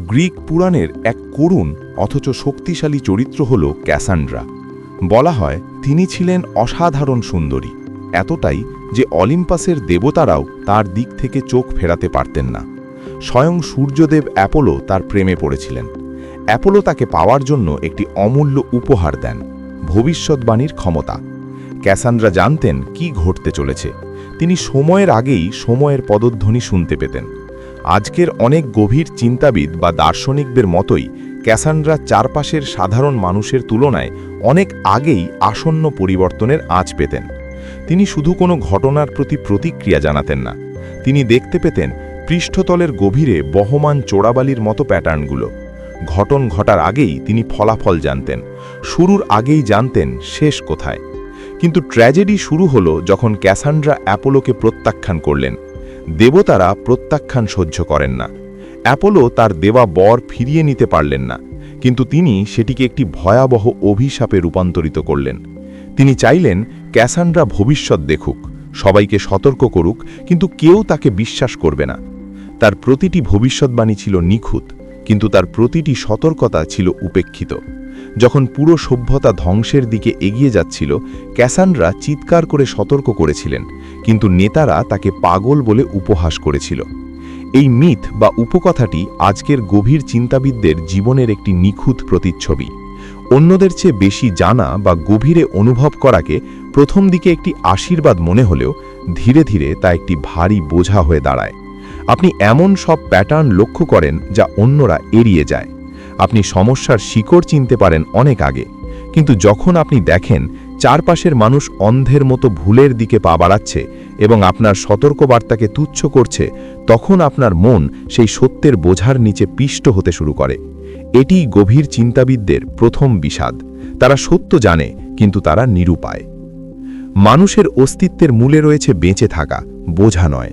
Greek পুরাণের এক করুণ অথচ শক্তিশালী চরিত্র হল ক্যাসান্ড্রা। বলা হয় তিনি ছিলেন অসাধারণ সুন্দরী, এতটাই যে অলিম্পাসের দেবতারাও তার দিক থেকে চোখ ফেরাতে পারতেন না। স্বয়ং সূর্যদেব অ্যাপোলো তার প্রেমে পড়েছিলেন। অ্যাপোলো তাকে পাওয়ার জন্য একটি অমূল্য উপহার দেন, ভবিষ্যৎবাণীর ক্ষমতা। ক্যাসান্ড্রা জানতেন কি ঘটতে চলেছে। তিনি সময়ের আগেই সময়ের পদধ্বনি শুনতে পেতেন। আজকের অনেক গভীর চিন্তাবিদ বা দার্শনিকদের মতোই ক্যাসান্ড্রা চারপাশের সাধারণ মানুষের তুলনায় অনেক আগেই আসন্ন পরিবর্তনের আঁচ পেতেন। তিনি শুধু কোনো ঘটনার প্রতি প্রতিক্রিয়া জানাতেন না, তিনি দেখতে পেতেন পৃষ্ঠতলের গভীরে বহমান চোরাবালির মতো প্যাটার্নগুলো। ঘটন ঘটার আগেই তিনি ফলাফল জানতেন, শুরুর আগেই জানতেন শেষ কোথায়। কিন্তু ট্র্যাজেডি শুরু হলো যখন ক্যাসান্ড্রা অ্যাপোলোকে প্রত্যাখ্যান করলেন। দেবতারা প্রত্যাখ্যান সহ্য করেন না। অ্যাপোলো তার দেওয়া বর ফিরিয়ে নিতে পারলেন না, কিন্তু তিনি সেটিকে একটি ভয়াবহ অভিশাপে রূপান্তরিত করলেন। তিনি চাইলেন ক্যাসান্ড্রা ভবিষ্যৎ দেখুক, সবাইকে সতর্ক করুক, কিন্তু কেউ তাকে বিশ্বাস করবে না। তার প্রতিটি ভবিষ্যৎবাণী ছিল নিখুঁত, কিন্তু তার প্রতিটি সতর্কতা ছিল উপেক্ষিত। যখন পুরো সভ্যতা ধ্বংসের দিকে এগিয়ে যাচ্ছিল, ক্যাসান্ড্রা চিৎকার করে সতর্ক করেছিলেন, কিন্তু নেতারা তাকে পাগল বলে উপহাস করেছিল। এই মিথ বা উপকথাটি আজকের গভীর চিন্তাবিদদের জীবনের একটি নিখুঁত প্রতিচ্ছবি। অন্যদের চেয়ে বেশি জানা বা গভীরে অনুভব করাকে প্রথম দিকে একটি আশীর্বাদ মনে হলেও ধীরে ধীরে তা একটি ভারী বোঝা হয়ে দাঁড়ায়। আপনি এমন সব প্যাটার্ন লক্ষ্য করেন যা অন্যরা এড়িয়ে যায়। আপনি সমস্যার শিকড় চিনতে পারেন অনেক আগে, কিন্তু যখন আপনি দেখেন চারপাশের মানুষ অন্ধের মতো ভুলের দিকে পা বাড়াচ্ছে এবং আপনার সতর্কবার্তাকে তুচ্ছ করছে, তখন আপনার মন সেই সত্যের বোঝার নিচে পিষ্ট হতে শুরু করে। এটিই গভীর চিন্তাবিদদের প্রথম বিষাদ। তারা সত্য জানে, কিন্তু তারা নিরুপায়। মানুষের অস্তিত্বের মূলে রয়েছে বেঁচে থাকা, বোঝা নয়।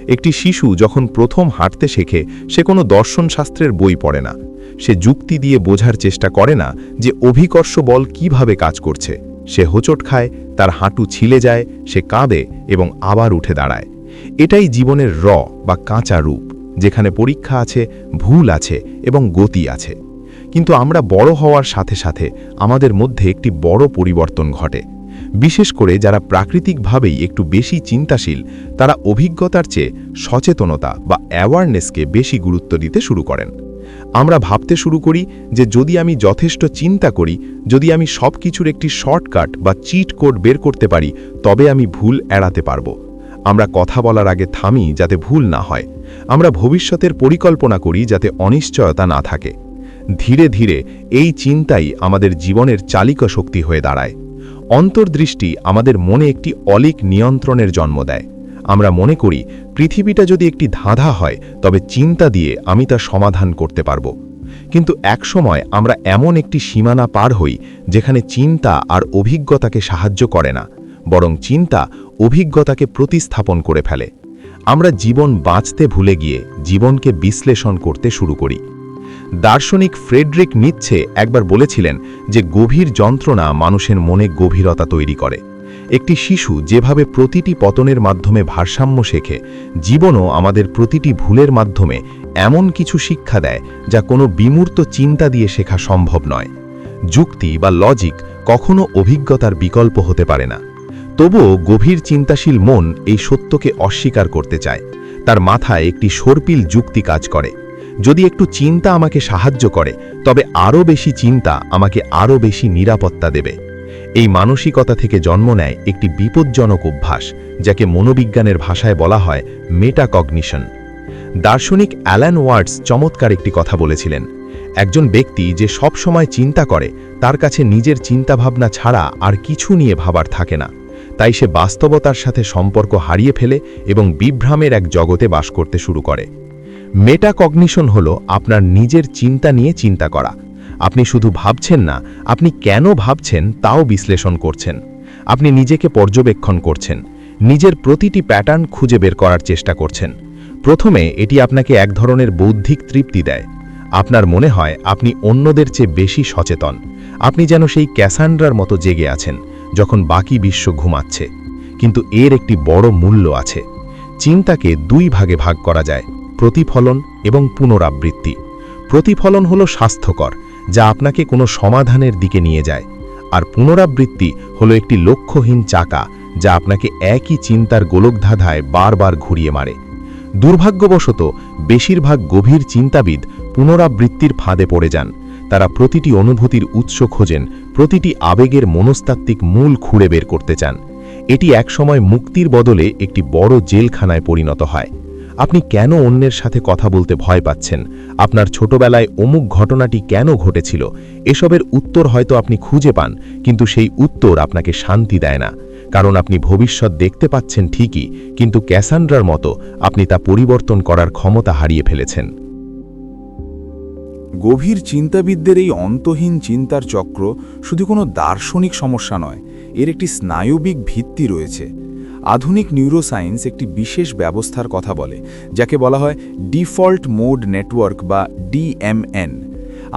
একটি শিশু যখন প্রথম হাঁটতে শেখে, সে কোনো দর্শনশাস্ত্রের বই পড়ে না। সে যুক্তি দিয়ে বোঝার চেষ্টা করে না যে অভিকর্ষ বল কিভাবে কাজ করছে। সে হোঁচট খায়, তার হাঁটু ছিলে যায়, সে কাঁদে এবং আবার উঠে দাঁড়ায়। এটাই জীবনের বা কাঁচা রূপ, যেখানে পরীক্ষা আছে, ভুল আছে এবং গতি আছে। কিন্তু আমরা বড় হওয়ার সাথে সাথে আমাদের মধ্যে একটি বড় পরিবর্তন ঘটে। বিশেষ করে যারা প্রাকৃতিকভাবেই একটু বেশি চিন্তাশীল, তারা অভিজ্ঞতার চেয়ে সচেতনতা বা অ্যাওয়ারনেসকে বেশি গুরুত্ব দিতে শুরু করেন। আমরা ভাবতে শুরু করি যে যদি আমি যথেষ্ট চিন্তা করি, যদি আমি সব কিছুর একটি শর্টকাট বা চিট কোড বের করতে পারি, তবে আমি ভুল এড়াতে পারব। আমরা কথা বলার আগে থামি যাতে ভুল না হয়। আমরা ভবিষ্যতের পরিকল্পনা করি যাতে অনিশ্চয়তা না থাকে। ধীরে ধীরে এই চিন্তাই আমাদের জীবনের চালিকা শক্তি হয়ে দাঁড়ায়। অন্তর্দৃষ্টি আমাদের মনে একটি অলীক নিয়ন্ত্রণের জন্ম দেয়। আমরা মনে করি পৃথিবীটা যদি একটি ধাঁধা হয়, তবে চিন্তা দিয়ে আমি তা সমাধান করতে পারব। কিন্তু একসময় আমরা এমন একটি সীমানা পার হই যেখানে চিন্তা আর অভিজ্ঞতাকে সাহায্য করে না, বরং চিন্তা অভিজ্ঞতাকে প্রতিস্থাপন করে ফেলে। আমরা জীবন বাঁচতে ভুলে গিয়ে জীবনকে বিশ্লেষণ করতে শুরু করি। দার্শনিক ফ্রেডরিক নিৎসে একবার বলেছিলেন যে গভীর যন্ত্রণা মানুষের মনে গভীরতা তৈরি করে। একটি শিশু যেভাবে প্রতিটি পতনের মাধ্যমে ভারসাম্য শেখে, জীবনও আমাদের প্রতিটি ভুলের মাধ্যমে এমন কিছু শিক্ষা দেয় যা কোনো বিমূর্ত চিন্তা দিয়ে শেখা সম্ভব নয়। যুক্তি বা লজিক কখনো অভিজ্ঞতার বিকল্প হতে পারে না। তবুও গভীর চিন্তাশীল মন এই সত্যকে অস্বীকার করতে চায়। তার মাথায় একটি সর্পিল যুক্তি কাজ করে। যদি একটু চিন্তা আমাকে সাহায্য করে, তবে আরও বেশি চিন্তা আমাকে আরও বেশি নিরাপত্তা দেবে। এই মানসিকতা থেকে জন্ম নেয় একটি বিপজ্জনক অভ্যাস, যাকে মনোবিজ্ঞানের ভাষায় বলা হয় মেটাকগনিশন। দার্শনিক অ্যালান ওয়াটস চমৎকার একটি কথা বলেছিলেন, একজন ব্যক্তি যে সব সময় চিন্তা করে, তার কাছে নিজের চিন্তাভাবনা ছাড়া আর কিছু নিয়ে ভাবার থাকে না। তাই সে বাস্তবতার সাথে সম্পর্ক হারিয়ে ফেলে এবং বিভ্রামের এক জগতে বাস করতে শুরু করে। মেটাকগনিশন হলো আপনার নিজের চিন্তা নিয়ে চিন্তা করা। আপনি শুধু ভাবছেন না, আপনি কেন ভাবছেন তাও বিশ্লেষণ করছেন। আপনি নিজেকে পর্যবেক্ষণ করছেন, নিজের প্রতিটি প্যাটার্ন খুঁজে বের করার চেষ্টা করছেন। প্রথমে এটি আপনাকে এক ধরনের বৌদ্ধিক তৃপ্তি দেয়। আপনার মনে হয় আপনি অন্যদের চেয়ে বেশি সচেতন। আপনি যেন সেই ক্যাসান্ড্রার মতো জেগে আছেন যখন বাকি বিশ্ব ঘুমাচ্ছে। কিন্তু এর একটি বড় মূল্য আছে। চিন্তাকে দুই ভাগে ভাগ করা যায়, প্রতিফলন এবং পুনরাবৃত্তি। প্রতিফলন হলো স্বাস্থ্যকর, যা আপনাকে কোনো সমাধানের দিকে নিয়ে যায়, আর পুনরাবৃত্তি হলো একটি লক্ষ্যহীন চাকা, যা আপনাকে একই চিন্তার গোলকধাঁধায় বারবার ঘুরিয়ে মারে। দুর্ভাগ্যবশত বেশিরভাগ গভীর চিন্তাবিদ পুনরাবৃত্তির ফাঁদে পড়ে যান। তারা প্রতিটি অনুভূতির উৎস খোঁজেন, প্রতিটি আবেগের মনস্তাত্ত্বিক মূল খুঁড়ে বের করতে চান। এটি একসময় মুক্তির বদলে একটি বড় জেলখানায় পরিণত হয়। আপনি কেন অন্যের সাথে কথা বলতে ভয় পাচ্ছেন? আপনার ছোটবেলায় অমুক ঘটনাটি কেন ঘটেছিল? এসবের উত্তর হয়তো আপনি খুঁজে পান, কিন্তু সেই উত্তর আপনাকে শান্তি দেয় না, কারণ আপনি ভবিষ্যৎ দেখতে পাচ্ছেন ঠিকই, কিন্তু ক্যাসান্ড্রার মতো আপনি তা পরিবর্তন করার ক্ষমতা হারিয়ে ফেলেছেন। গভীর চিন্তাবিদদের এই অন্তহীন চিন্তার চক্র শুধু কোনো দার্শনিক সমস্যা নয়, এর একটি স্নায়বিক ভিত্তি রয়েছে। আধুনিক নিউরোসায়েন্স একটি বিশেষ ব্যবস্থার কথা বলে, যাকে বলা হয় ডিফল্ট মোড নেটওয়ার্ক বা ডিএমএন।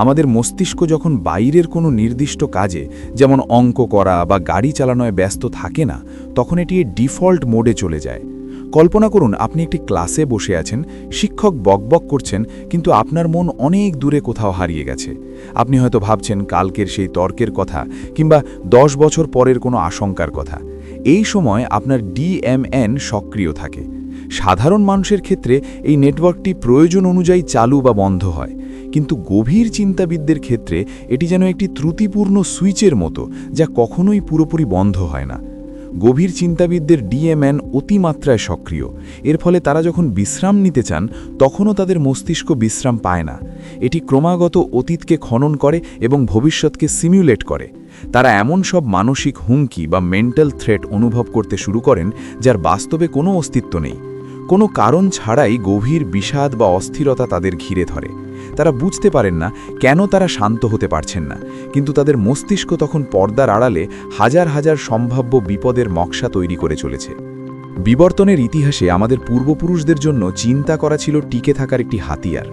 আমাদের মস্তিষ্ক যখন বাইরের কোনো নির্দিষ্ট কাজে, যেমন অঙ্ক করা বা গাড়ি চালানোয় ব্যস্ত থাকে না, তখন এটি ডিফল্ট মোডে চলে যায়। কল্পনা করুন, আপনি একটি ক্লাসে বসে আছেন, শিক্ষক বকবক করছেন, কিন্তু আপনার মন অনেক দূরে কোথাও হারিয়ে গেছে। আপনি হয়তো ভাবছেন কালকের সেই তর্কের কথা, কিংবা 10 বছর পরের কোনো আশঙ্কার কথা। এই সময় আপনার ডিএমএন সক্রিয় থাকে। সাধারণ মানুষের ক্ষেত্রে এই নেটওয়ার্কটি প্রয়োজন অনুযায়ী চালু বা বন্ধ হয়, কিন্তু গভীর চিন্তাবিদদের ক্ষেত্রে এটি যেন একটি ত্রুটিপূর্ণ সুইচের মতো, যা কখনোই পুরোপুরি বন্ধ হয় না। গভীর চিন্তাবিদদের ডিএমএন অতিমাত্রায় সক্রিয়। এর ফলে তারা যখন বিশ্রাম নিতে চান, তখনও তাদের মস্তিষ্ক বিশ্রাম পায় না। এটি ক্রমাগত অতীতকে খনন করে এবং ভবিষ্যৎকে সিমিউলেট করে। তারা এমন সব মানসিক হুমকি বা মেন্টাল থ্রেট অনুভব করতে শুরু করেন, যার বাস্তবে কোনো অস্তিত্ব নেই। কোনো কারণ ছাড়াই গভীর বিষাদ বা অস্থিরতা তাদের ঘিরে ধরে। তারা বুঝতে পারেন না কেন তারা শান্ত হতে পারছেন না, কিন্তু তাদের মস্তিষ্ক তখন পর্দার আড়ালে হাজার হাজার সম্ভাব্য বিপদের নকশা তৈরি করে চলেছে। বিবর্তনের ইতিহাসে আমাদের পূর্বপুরুষদের জন্য চিন্তা করা ছিল টিকে থাকার একটি হাতিয়ার।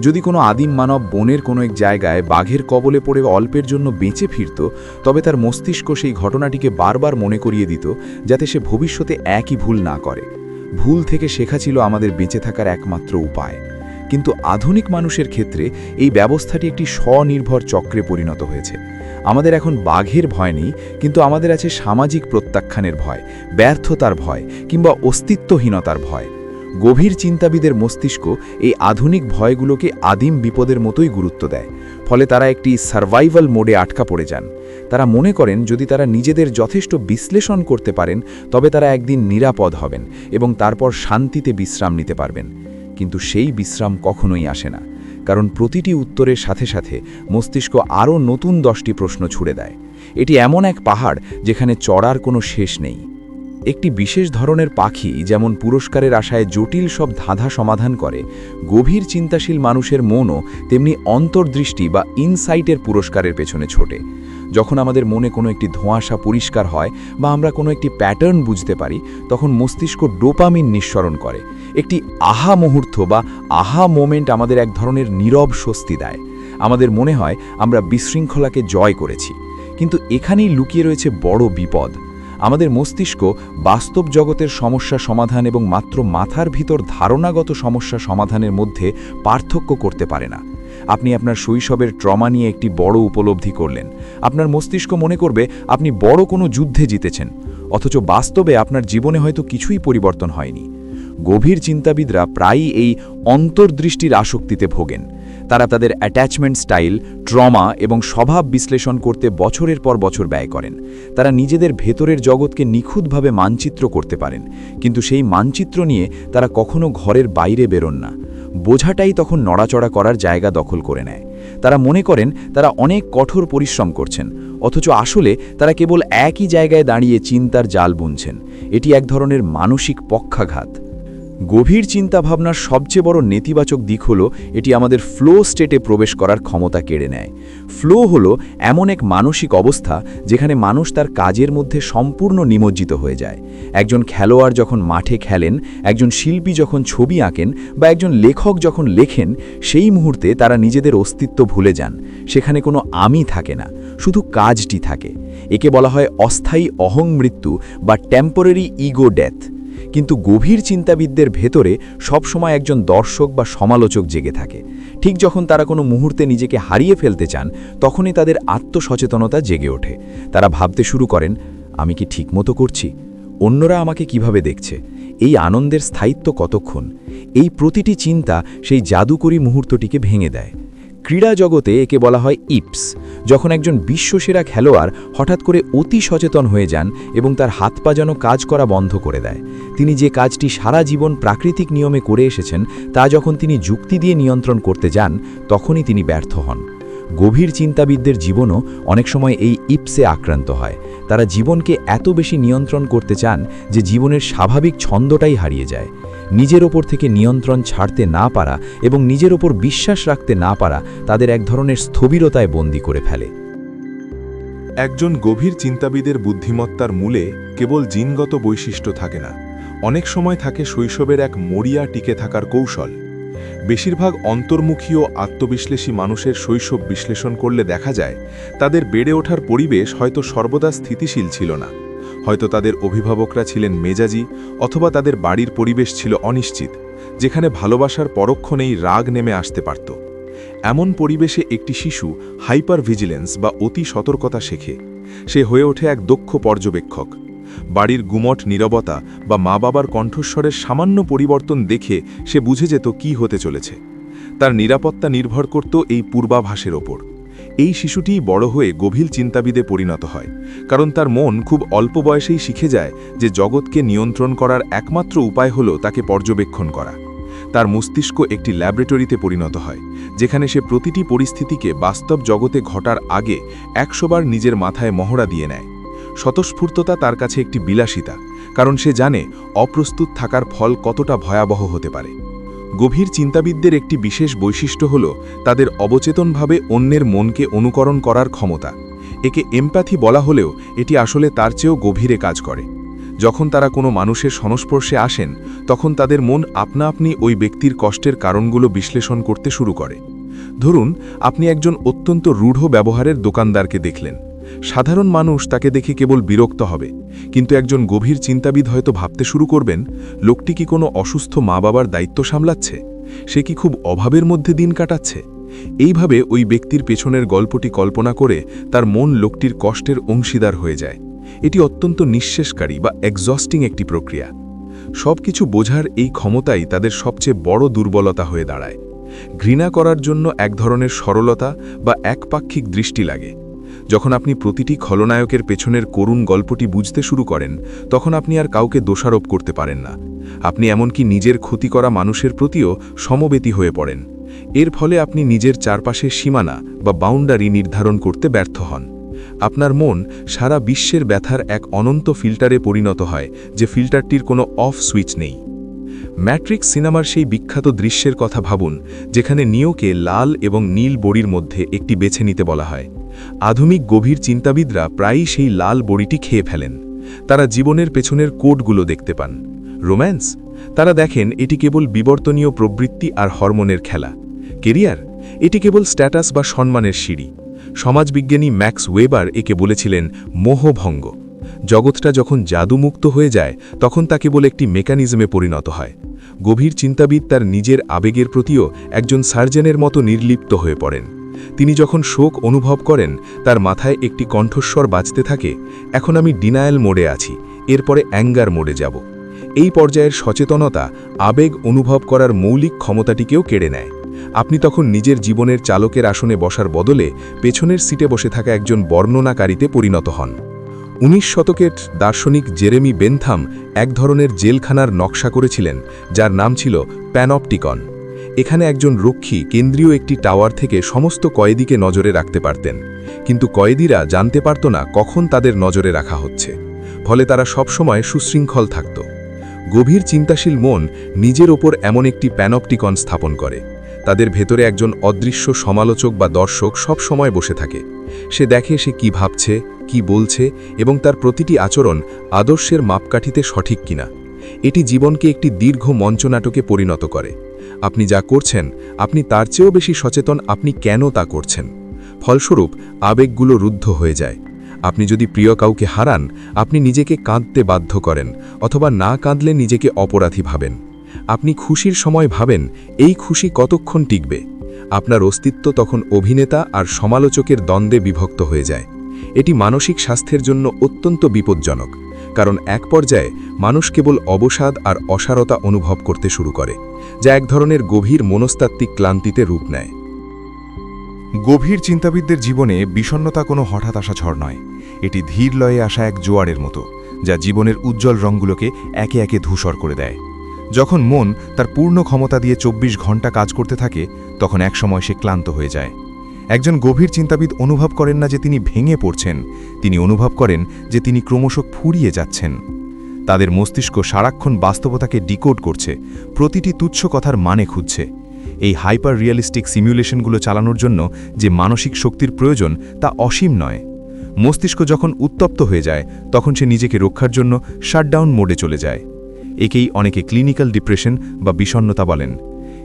যদি কোনো আদিম মানব বনের কোনো এক জায়গায় বাঘের কবলে পড়ে অল্পের জন্য বেঁচে ফিরত, তবে তার মস্তিষ্ক সেই ঘটনাটিকে বারবার মনে করিয়ে দিত, যাতে সে ভবিষ্যতে একই ভুল না করে। ভুল থেকে শেখা ছিল আমাদের বেঁচে থাকার একমাত্র উপায়। কিন্তু আধুনিক মানুষের ক্ষেত্রে এই ব্যবস্থাটি একটি স্বনির্ভর চক্রে পরিণত হয়েছে। আমাদের এখন বাঘের ভয় নেই, কিন্তু আমাদের আছে সামাজিক প্রত্যাখ্যানের ভয়, ব্যর্থতার ভয়, কিংবা অস্তিত্বহীনতার ভয়। গভীর চিন্তাবিদের মস্তিষ্ক এই আধুনিক ভয়গুলোকে আদিম বিপদের মতোই গুরুত্ব দেয়। ফলে তারা একটি সার্ভাইভাল মোডে আটকা পড়ে যান। তারা মনে করেন যদি তারা নিজেদের যথেষ্ট বিশ্লেষণ করতে পারেন, তবে তারা একদিন নিরাপদ হবেন এবং তারপর শান্তিতে বিশ্রাম নিতে পারবেন। কিন্তু সেই বিশ্রাম কখনোই আসে না, কারণ প্রতিটি উত্তরের সাথে সাথে মস্তিষ্ক আরও নতুন 10টি প্রশ্ন ছুড়ে দেয়। এটি এমন এক পাহাড় যেখানে চড়ার কোনো শেষ নেই। একটি বিশেষ ধরনের পাখি যেমন পুরস্কারের আশায় জটিল সব ধাঁধা সমাধান করে, গভীর চিন্তাশীল মানুষের মনও তেমনি অন্তর্দৃষ্টি বা ইনসাইটের পুরস্কারের পেছনে ছোটে। যখন আমাদের মনে কোনো একটি ধোঁয়াশা পরিষ্কার হয় বা আমরা কোনো একটি প্যাটার্ন বুঝতে পারি, তখন মস্তিষ্ক ডোপামিন নিঃসরণ করে। একটি আহা মুহূর্ত বা আহা মোমেন্ট আমাদের এক ধরনের নীরব স্বস্তি দেয়। আমাদের মনে হয় আমরা বিশৃঙ্খলাকে জয় করেছি। কিন্তু এখানেই লুকিয়ে রয়েছে বড় বিপদ। আমাদের মস্তিষ্ক বাস্তব জগতের সমস্যা সমাধান এবং মাত্র মাথার ভিতর ধারণাগত সমস্যা সমাধানের মধ্যে পার্থক্য করতে পারে না। আপনি আপনার শৈশবের ট্রমা নিয়ে একটি বড় উপলব্ধি করলেন। আপনার মস্তিষ্ক মনে করবে আপনি বড় কোনো যুদ্ধে জিতেছেন, অথচ বাস্তবে আপনার জীবনে হয়তো কিছুই পরিবর্তন হয়নি। গভীর চিন্তাবিদরা প্রায়ই এই অন্তর্দৃষ্টির আসক্তিতে ভোগেন। তারা তাদের অ্যাটাচমেন্ট স্টাইল, ট্রমা এবং স্বভাব বিশ্লেষণ করতে বছরের পর বছর ব্যয় করেন। তারা নিজেদের ভেতরের জগৎকে নিখুঁতভাবে মানচিত্র করতে পারেন, কিন্তু সেই মানচিত্র নিয়ে তারা কখনো ঘরের বাইরে বেরোন না। বোঝাটাই তখন নড়াচড়া করার জায়গা দখল করে নেয়। তারা মনে করেন তারা অনেক কঠোর পরিশ্রম করছেন, অথচ আসলে তারা কেবল একই জায়গায় দাঁড়িয়ে চিন্তার জাল বুনছেন। এটি এক ধরনের মানসিক পক্ষাঘাত। গভীর চিন্তাভাবনার সবচেয়ে বড় নেতিবাচক দিক হলো এটি আমাদের ফ্লো স্টেটে প্রবেশ করার ক্ষমতা কেড়ে নেয়। ফ্লো হলো এমন এক মানসিক অবস্থা যেখানে মানুষ তার কাজের মধ্যে সম্পূর্ণ নিমজ্জিত হয়ে যায়। একজন খেলোয়াড় যখন মাঠে খেলেন, একজন শিল্পী যখন ছবি আঁকেন বা একজন লেখক যখন লেখেন, সেই মুহূর্তে তারা নিজেদের অস্তিত্ব ভুলে যান। সেখানে কোনো আমি থাকে না, শুধু কাজটি থাকে। একে বলা হয় অস্থায়ী অহং মৃত্যু বা টেম্পোরারি ইগো ডেথ। কিন্তু গভীর চিন্তাবিদদের ভেতরে সবসময় একজন দর্শক বা সমালোচক জেগে থাকে। ঠিক যখন তারা কোনো মুহূর্তে নিজেকে হারিয়ে ফেলতে চান, তখনই তাদের আত্মসচেতনতা জেগে ওঠে। তারা ভাবতে শুরু করেন, আমি কি ঠিকমতো করছি? অন্যরা আমাকে কিভাবে দেখছে? এই আনন্দের স্থায়িত্ব কতক্ষণ? এই প্রতিটি চিন্তা সেই জাদুকরী মুহূর্তটিকে ভেঙে দেয়। ক্রীড়া জগতে একে বলা হয় ইপস, যখন একজন বিশ্বসেরা খেলোয়াড় হঠাৎ করে অতি সচেতন হয়ে যান এবং তার হাত পা যেন কাজ করা বন্ধ করে দেয়। তিনি যে কাজটি সারা জীবন প্রাকৃতিক নিয়মে করে এসেছেন, তা যখন তিনি যুক্তি দিয়ে নিয়ন্ত্রণ করতে যান, তখনই তিনি ব্যর্থ হন। গভীর চিন্তাবিদদের জীবনও অনেক সময় এই ইপসে আক্রান্ত হয়। তারা জীবনকে এত বেশি নিয়ন্ত্রণ করতে চান যে জীবনের স্বাভাবিক ছন্দটাই হারিয়ে যায়। নিজের ওপর থেকে নিয়ন্ত্রণ ছাড়তে না পারা এবং নিজের ওপর বিশ্বাস রাখতে না পারা তাদের এক ধরনের স্থবিরতায় বন্দী করে ফেলে। একজন গভীর চিন্তাবিদের বুদ্ধিমত্তার মূলে কেবল জিনগত বৈশিষ্ট্য থাকে না, অনেক সময় থাকে শৈশবের এক মরিয়া টিকে থাকার কৌশল। বেশিরভাগ অন্তর্মুখী ও আত্মবিশ্লেষী মানুষের শৈশব বিশ্লেষণ করলে দেখা যায় তাদের বেড়ে ওঠার পরিবেশ হয়তো সর্বদা স্থিতিশীল ছিল না। হয়তো তাদের অভিভাবকরা ছিলেন মেজাজি, অথবা তাদের বাড়ির পরিবেশ ছিল অনিশ্চিত, যেখানে ভালোবাসার পরক্ষণেই রাগ নেমে আসতে পারত। এমন পরিবেশে একটি শিশু হাইপার ভিজিলেন্স বা অতি সতর্কতা শেখে। সে হয়ে ওঠে এক দক্ষ পর্যবেক্ষক। বাড়ির গুমট নীরবতা বা মা বাবার কণ্ঠস্বরের সামান্য পরিবর্তন দেখে সে বুঝে যেত কি হতে চলেছে। তার নিরাপত্তা নির্ভর করত এই পূর্বাভাসের ওপর। এই শিশুটিই বড় হয়ে গভীর চিন্তাবিদে পরিণত হয়, কারণ তার মন খুব অল্প বয়সেই শিখে যায় যে জগৎকে নিয়ন্ত্রণ করার একমাত্র উপায় হল তাকে পর্যবেক্ষণ করা। তার মস্তিষ্ক একটি ল্যাবরেটরিতে পরিণত হয়, যেখানে সে প্রতিটি পরিস্থিতিকে বাস্তব জগতে ঘটার আগে 100 বার নিজের মাথায় মহড়া দিয়ে নেয়। স্বতঃস্ফূর্ততা তার কাছে একটি বিলাসিতা, কারণ সে জানে অপ্রস্তুত থাকার ফল কতটা ভয়াবহ হতে পারে। গভীর চিন্তাবিদদের একটি বিশেষ বৈশিষ্ট্য হল তাদের অবচেতনভাবে অন্যের মনকে অনুকরণ করার ক্ষমতা। একে এমপ্যাথি বলা হলেও এটি আসলে তার চেয়েও গভীরে কাজ করে। যখন তারা কোনো মানুষের সংস্পর্শে আসেন, তখন তাদের মন আপনা আপনি ওই ব্যক্তির কষ্টের কারণগুলো বিশ্লেষণ করতে শুরু করে। ধরুন, আপনি একজন অত্যন্ত রূঢ় ব্যবহারের দোকানদারকে দেখলেন। সাধারণ মানুষ তাকে দেখে কেবল বিরক্ত হবে, কিন্তু একজন গভীর চিন্তাবিদ হয়তো ভাবতে শুরু করবেন, লোকটি কি কোনো অসুস্থ মা বাবার দায়িত্ব সামলাচ্ছে? সে কি খুব অভাবের মধ্যে দিন কাটাচ্ছে? এইভাবে ওই ব্যক্তির পেছনের গল্পটি কল্পনা করে তার মন লোকটির কষ্টের অংশীদার হয়ে যায়। এটি অত্যন্ত নিঃশেষকারী বা এক্সস্টিং একটি প্রক্রিয়া। সব কিছু বোঝার এই ক্ষমতাই তাদের সবচেয়ে বড় দুর্বলতা হয়ে দাঁড়ায়। ঘৃণা করার জন্য এক ধরনের সরলতা বা একপাক্ষিক দৃষ্টি লাগে। যখন আপনি প্রতিটি খলনায়কের পেছনের করুণ গল্পটি বুঝতে শুরু করেন, তখন আপনি আর কাউকে দোষারোপ করতে পারেন না। আপনি এমনকি নিজের ক্ষতি করা মানুষের প্রতিও সমবেতী হয়ে পড়েন। এর ফলে আপনি নিজের চারপাশের সীমানা বা বাউন্ডারি নির্ধারণ করতে ব্যর্থ হন। আপনার মন সারা বিশ্বের ব্যথার এক অনন্ত ফিল্টারে পরিণত হয়, যে ফিল্টারটির কোনো অফ সুইচ নেই। ম্যাট্রিক্স সিনেমার সেই বিখ্যাত দৃশ্যের কথা ভাবুন, যেখানে নিওকে লাল এবং নীল বড়ির মধ্যে একটি বেছে নিতে বলা হয়। আধুনিক গভীর চিন্তাবিদরা প্রায়ই সেই লাল বড়িটি খেয়ে ফেলেন। তারা জীবনের পেছনের কোডগুলো দেখতে পান। রোম্যান্স? তারা দেখেন এটি কেবল বিবর্তনীয় প্রবৃত্তি আর হরমোনের খেলা। কেরিয়ার? এটি কেবল স্ট্যাটাস বা সম্মানের সিঁড়ি। সমাজবিজ্ঞানী ম্যাক্স ওয়েবার একে বলেছিলেন মোহভঙ্গ। জগৎটা যখন জাদুমুক্ত হয়ে যায়, তখন তা কেবল একটি মেকানিজমে পরিণত হয়। গভীর চিন্তাবিদ তার নিজের আবেগের প্রতিও একজন সার্জনের মতো নির্লিপ্ত হয়ে পড়েন। তিনি যখন শোক অনুভব করেন, তার মাথায় একটি কণ্ঠস্বর বাজতে থাকে, এখন আমি ডিনায়াল মোডে আছি, এরপরে অ্যাঙ্গার মোডে যাব। এই পর্যায়ের সচেতনতা আবেগ অনুভব করার মৌলিক ক্ষমতাটিকেও কেড়ে নেয়। আপনি তখন নিজের জীবনের চালকের আসনে বসার বদলে পেছনের সিটে বসে থাকা একজন বর্ণনাকারীতে পরিণত হন। 19 শতকের দার্শনিক জেরেমি বেনথাম এক ধরনের জেলখানার নকশা করেছিলেন, যার নাম ছিল প্যানপটিকন। এখানে একজন রক্ষী কেন্দ্রীয় একটি টাওয়ার থেকে সমস্ত কয়েদিকে নজরে রাখতে পারতেন, কিন্তু কয়েদিরা জানতে পারত না কখন তাদের নজরে রাখা হচ্ছে। ফলে তারা সবসময় সুশৃঙ্খল থাকত। গভীর চিন্তাশীল মন নিজের ওপর এমন একটি প্যানপটিকন স্থাপন করে। তাদের ভেতরে একজন অদৃশ্য সমালোচক বা দর্শক সব সময় বসে থাকে। সে দেখে সে কি ভাবছে, কি বলছে এবং তার প্রতিটি আচরণ আদর্শের মাপকাঠিতে সঠিক কিনা। এটি জীবনকে একটি দীর্ঘ মঞ্চনাটকে পরিণত করে। আপনি যা করছেন, আপনি তার চেয়েও বেশি সচেতন আপনি কেন তা করছেন। ফলস্বরূপ আবেগগুলো রুদ্ধ হয়ে যায়। আপনি যদি প্রিয় কাউকে হারান, আপনি নিজেকে কাঁদতে বাধ্য করেন, অথবা না কাঁদলে নিজেকে অপরাধী ভাবেন। আপনি খুশির সময় ভাবেন, এই খুশি কতক্ষণ টিকবে। আপনার অস্তিত্ব তখন অভিনেতা আর সমালোচকের দ্বন্দ্বে বিভক্ত হয়ে যায়। এটি মানসিক স্বাস্থ্যের জন্য অত্যন্ত বিপজ্জনক, কারণ এক পর্যায়ে মানুষ কেবল অবসাদ আর অসারতা অনুভব করতে শুরু করে, যা এক ধরনের গভীর মনস্তাত্ত্বিক ক্লান্তিতে রূপ নেয়। গভীর চিন্তাবিদদের জীবনে বিষণ্ণতা কোনো হঠাৎ আসা ঝড় নয়। এটি ধীর লয়ে আসা এক জোয়ারের মতো, যা জীবনের উজ্জ্বল রঙগুলোকে একে একে ধূসর করে দেয়। যখন মন তার পূর্ণ ক্ষমতা দিয়ে ২৪ ঘন্টা কাজ করতে থাকে, তখন একসময় সে ক্লান্ত হয়ে যায়। একজন গভীর চিন্তাবিদ অনুভব করেন না যে তিনি ভেঙে পড়ছেন, তিনি অনুভব করেন যে তিনি ক্রমশ ফুরিয়ে যাচ্ছেন। তাদের মস্তিষ্ক সারাক্ষণ বাস্তবতাকে ডিকোড করছে, প্রতিটি তুচ্ছ কথার মানে খুঁজছে। এই হাইপার রিয়েলিস্টিক সিমুলেশনগুলো চালানোর জন্য যে মানসিক শক্তির প্রয়োজন তা অসীম নয়। মস্তিষ্ক যখন উত্তপ্ত হয়ে যায়, তখন সে নিজেকে রক্ষার জন্য শাটডাউন মোডে চলে যায়। একেই অনেকে ক্লিনিক্যাল ডিপ্রেশন বা বিষণ্ণতা বলেন।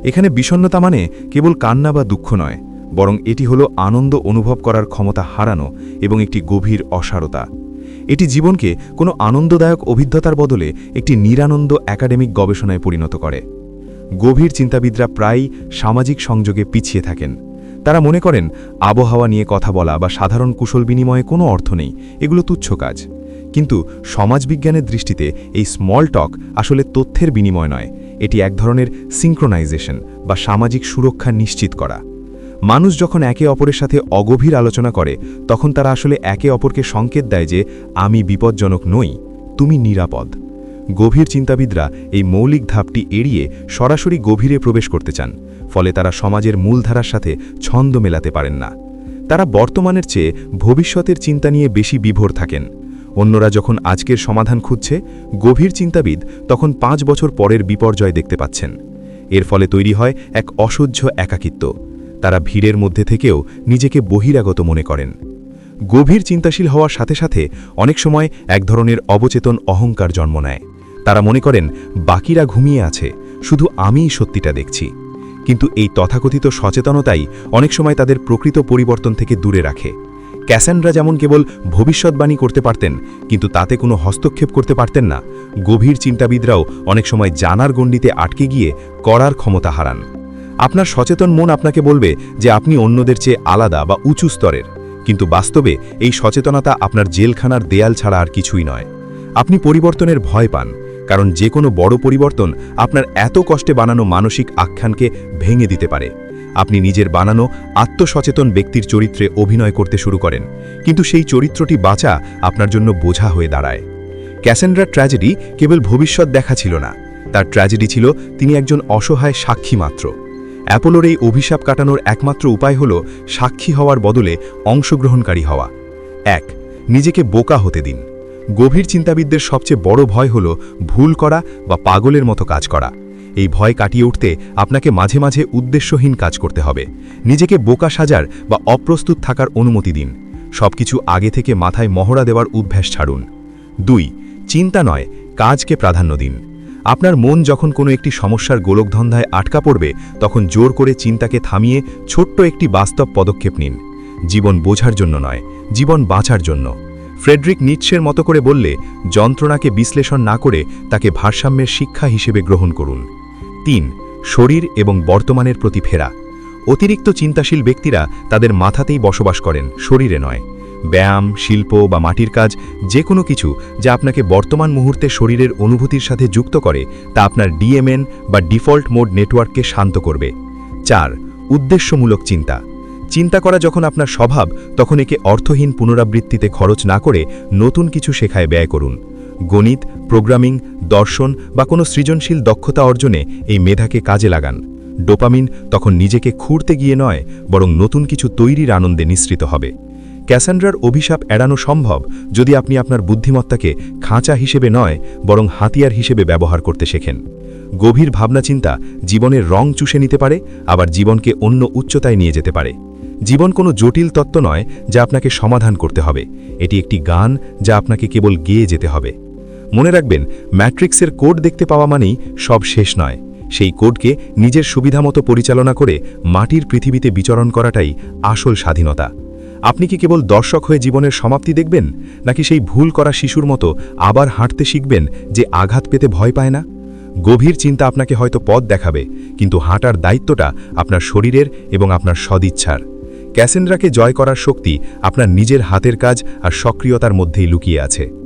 এখানে বিষণ্ণতা মানে কেবল কান্না বা দুঃখ নয়, বরং এটি হলো আনন্দ অনুভব করার ক্ষমতা হারানো এবং একটি গভীর অসারতা। এটি জীবনকে কোনো আনন্দদায়ক অভিজ্ঞতার বদলে একটি নিরানন্দ একাডেমিক গবেষণায় পরিণত করে। গভীর চিন্তাবিদরা প্রায়ই সামাজিক সংযোগে পিছিয়ে থাকেন। তারা মনে করেন আবহাওয়া নিয়ে কথা বলা বা সাধারণ কুশল বিনিময়ে কোনো অর্থ নেই, এগুলো তুচ্ছ কাজ। কিন্তু সমাজবিজ্ঞানের দৃষ্টিতে এই স্মল টক আসলে তথ্যের বিনিময় নয়, এটি এক ধরনের সিঙ্ক্রোনাইজেশন বা সামাজিক সুরক্ষা নিশ্চিত করা। মানুষ যখন একে অপরের সাথে অগভীর আলোচনা করে, তখন তারা আসলে একে অপরকে সংকেত দেয় যে আমি বিপজ্জনক নই, তুমি নিরাপদ। গভীর চিন্তাবিদরা এই মৌলিক ধাপটি এড়িয়ে সরাসরি গভীরে প্রবেশ করতে চান, ফলে তারা সমাজের মূলধারার সাথে ছন্দ মেলাতে পারেন না। তারা বর্তমানের চেয়ে ভবিষ্যতের চিন্তা নিয়ে বেশি বিভোর থাকেন। অন্যরা যখন আজকের সমাধান খুঁজছে, গভীর চিন্তাবিদ তখন ৫ বছর পরের বিপর্যয় দেখতে পাচ্ছেন। এর ফলে তৈরি হয় এক অসহ্য একাকিত্ব। তারা ভিড়ের মধ্যে থেকেও নিজেকে বহিরাগত মনে করেন। গভীর চিন্তাশীল হওয়ার সাথে সাথে অনেক সময় এক ধরনের অবচেতন অহংকার জন্ম নেয়। তারা মনে করেন বাকিরা ঘুমিয়ে আছে, শুধু আমিই সত্যিটা দেখছি। কিন্তু এই তথাকথিত সচেতনতাই অনেক সময় তাদের প্রকৃত পরিবর্তন থেকে দূরে রাখে। ক্যাসান্ড্রা যেমন কেবল ভবিষ্যৎবাণী করতে পারতেন, কিন্তু তাতে কোনো হস্তক্ষেপ করতে পারতেন না, গভীর চিন্তাবিদরাও অনেক সময় জানার গণ্ডিতে আটকে গিয়ে করার ক্ষমতা হারান। আপনার সচেতন মন আপনাকে বলবে যে আপনি অন্যদের চেয়ে আলাদা বা উঁচু স্তরের, কিন্তু বাস্তবে এই সচেতনতা আপনার জেলখানার দেয়াল ছাড়া আর কিছুই নয়। আপনি পরিবর্তনের ভয় পান, কারণ যে কোনো বড় পরিবর্তন আপনার এত কষ্টে বানানো মানসিক আখ্যানকে ভেঙে দিতে পারে। আপনি নিজের বানানো আত্মসচেতন ব্যক্তির চরিত্রে অভিনয় করতে শুরু করেন, কিন্তু সেই চরিত্রটি বাঁচা আপনার জন্য বোঝা হয়ে দাঁড়ায়। ক্যাসান্ড্রার ট্র্যাজেডি কেবল ভবিষ্যৎ দেখা ছিল না, তার ট্র্যাজেডি ছিল তিনি একজন অসহায় সাক্ষী মাত্র। অ্যাপোলোর এই অভিশাপ কাটানোর একমাত্র উপায় হল সাক্ষী হওয়ার বদলে অংশগ্রহণকারী হওয়া। ১. নিজেকে বোকা হতে দিন। গভীর চিন্তাবিদদের সবচেয়ে বড় ভয় হল ভুল করা বা পাগলের মতো কাজ করা। এই ভয় কাটিয়ে উঠতে আপনাকে মাঝে মাঝে উদ্দেশ্যহীন কাজ করতে হবে। নিজেকে বোকা সাজার বা অপ্রস্তুত থাকার অনুমতি দিন। সবকিছু আগে থেকে মাথায় মহড়া দেওয়ার অভ্যাস ছাড়ুন। ২. চিন্তা নয়, কাজকে প্রাধান্য দিন। আপনার মন যখন কোনো একটি সমস্যার গোলকধন্ধায় আটকা পড়বে, তখন জোর করে চিন্তাকে থামিয়ে ছোট্ট একটি বাস্তব পদক্ষেপ নিন। জীবন বোঝার জন্য নয়, জীবন বাঁচার জন্য। ফ্রেডরিক নিটশের মতো করে বললে, যন্ত্রণাকে বিশ্লেষণ না করে তাকে ভারসাম্যের শিক্ষা হিসেবে গ্রহণ করুন। ৩. শরীর এবং বর্তমানের প্রতি ফেরা। অতিরিক্ত চিন্তাশীল ব্যক্তিরা তাদের মাথাতেই বসবাস করেন, শরীরে নয়। ব্যায়াম, শিল্প বা মাটির কাজ, যে কোনো কিছু যা আপনাকে বর্তমান মুহূর্তে শরীরের অনুভূতির সাথে যুক্ত করে, তা আপনার ডিএমএন বা ডিফল্ট মোড নেটওয়ার্ককে শান্ত করবে। ৪. উদ্দেশ্যমূলক চিন্তা। চিন্তা করা যখন আপনার স্বভাব, তখন একে অর্থহীন পুনরাবৃত্তিতে খরচ না করে নতুন কিছু শেখায় ব্যয় করুন। গণিত, প্রোগ্রামিং, দর্শন বা কোনো সৃজনশীল দক্ষতা অর্জনে এই মেধাকে কাজে লাগান। ডোপামিন তখন নিজেকে খুঁড়তে গিয়ে নয়, বরং নতুন কিছু তৈরির আনন্দে নিঃসৃত হবে। ক্যাসান্ড্রার অভিশাপ এড়ানো সম্ভব যদি আপনি আপনার বুদ্ধিমত্তাকে খাঁচা হিসেবে নয়, বরং হাতিয়ার হিসেবে ব্যবহার করতে শেখেন। গভীর ভাবনাচিন্তা জীবনের রং চুষে নিতে পারে, আবার জীবনকে অন্য উচ্চতায় নিয়ে যেতে পারে। জীবন কোনো জটিল তত্ত্ব নয় যা আপনাকে সমাধান করতে হবে, এটি একটি গান যা আপনাকে কেবল গেয়ে যেতে হবে। মনে রাখবেন, ম্যাট্রিক্সের কোড দেখতে পাওয়া মানেই সব শেষ নয়। সেই কোডকে নিজের সুবিধামতো পরিচালনা করে মাটির পৃথিবীতে বিচরণ করাটাই আসল স্বাধীনতা। আপনি কি কেবল দর্শক হয়ে জীবনের সমাপ্তি দেখবেন, নাকি সেই ভুল করা শিশুর মতো আবার হাঁটতে শিখবেন যে আঘাত পেতে ভয় পায় না? গভীর চিন্তা আপনাকে হয়তো পথ দেখাবে, কিন্তু হাঁটার দায়িত্বটা আপনার শরীরের এবং আপনার সদিচ্ছার। ক্যাসেন্ড্রাকে জয় করার শক্তি আপনার নিজের হাতের কাজ আর সক্রিয়তার মধ্যেই লুকিয়ে আছে।